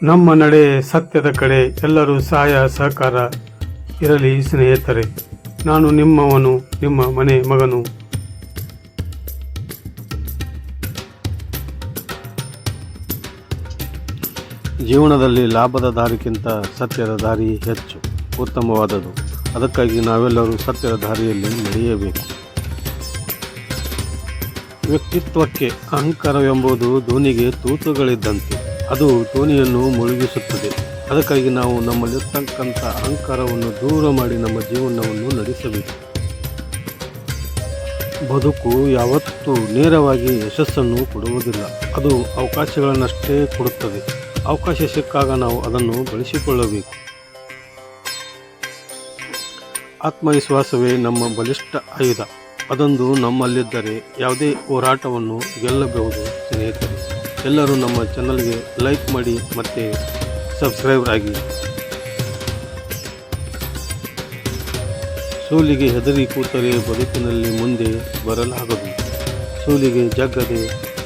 ನಮ್ಮ ನಡೆ ಸತ್ಯದ ಕಡೆ, ಎಲ್ಲರೂ ಸಹಾಯ ಸಹಕಾರ ಇರಲಿ ಸ್ನೇಹಿತರೆ. ನಾನು ನಿಮ್ಮವನು, ನಿಮ್ಮ ಮನೆ ಮಗನು. ಜೀವನದಲ್ಲಿ ಲಾಭದ ದಾರಿಗಿಂತ ಸತ್ಯದ ದಾರಿ ಹೆಚ್ಚು ಉತ್ತಮವಾದದ್ದು. ಅದಕ್ಕಾಗಿ ನಾವೆಲ್ಲರೂ ಸತ್ಯದ ದಾರಿಯಲ್ಲಿ ನಡೆಯಬೇಕು. ವ್ಯಕ್ತಿತ್ವಕ್ಕೆ ಅಹಂಕಾರವೆಂಬುದು ದೋಣಿಗೆ ತೂತುಗಳಿದ್ದಂತೆ, ಅದು ದೋಣಿಯನ್ನು ಮುಳುಗಿಸುತ್ತದೆ. ಅದಕ್ಕಾಗಿ ನಾವು ನಮ್ಮಲ್ಲಿರ್ತಕ್ಕಂಥ ಅಹಂಕಾರವನ್ನು ದೂರ ಮಾಡಿ ನಮ್ಮ ಜೀವನವನ್ನು ನಡೆಸಬೇಕು. ಬದುಕು ಯಾವತ್ತೂ ನೇರವಾಗಿ ಯಶಸ್ಸನ್ನು ಕೊಡುವುದಿಲ್ಲ, ಅದು ಅವಕಾಶಗಳನ್ನಷ್ಟೇ ಕೊಡುತ್ತದೆ. ಅವಕಾಶ ಸಿಕ್ಕಾಗ ನಾವು ಅದನ್ನು ಬಳಸಿಕೊಳ್ಳಬೇಕು. ಆತ್ಮವಿಶ್ವಾಸವೇ ನಮ್ಮ ಬಲಿಷ್ಠ ಆಯುಧ. ಅದೊಂದು ನಮ್ಮಲ್ಲಿದ್ದರೆ ಯಾವುದೇ ಹೋರಾಟವನ್ನು ಗೆಲ್ಲಬಹುದು ಸ್ನೇಹಿತರೆ. ಎಲ್ಲರೂ ನಮ್ಮ ಚಾನಲ್ಗೆ ಲೈಕ್ ಮಾಡಿ ಮತ್ತು ಸಬ್ಸ್ಕ್ರೈಬ್ ಆಗಿ. ಸೋಲಿಗೆ ಹೆದರಿ ಕೂತರೆ ಬದುಕಿನಲ್ಲಿ ಮುಂದೆ ಬರಲಾಗದು. ಸೋಲಿಗೆ ಜಗ್ಗದೆ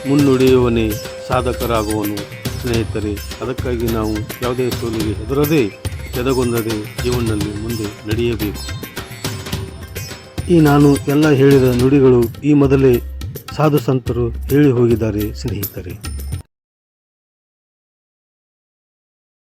ಮುನ್ನುಡಿಯುವನೇ ಸಾಧಕರಾಗುವನು ಸ್ನೇಹಿತರೆ. ಅದಕ್ಕಾಗಿ ನಾವು ಯಾವುದೇ ಸೋಲಿಗೆ ಹೆದರದೆ ಎದೆಗುಂದದೆ ಜೀವನದಲ್ಲಿ ಮುಂದೆ ನಡೆಯಬೇಕು. ಈ ನಾನು ಎಲ್ಲ ಹೇಳಿದ ನುಡಿಗಳು ಈ ಮೊದಲೇ ಸಾಧು ಸಂತರು ಹೇಳಿ ಹೋಗಿದ್ದಾರೆ ಸ್ನೇಹಿತರೆ.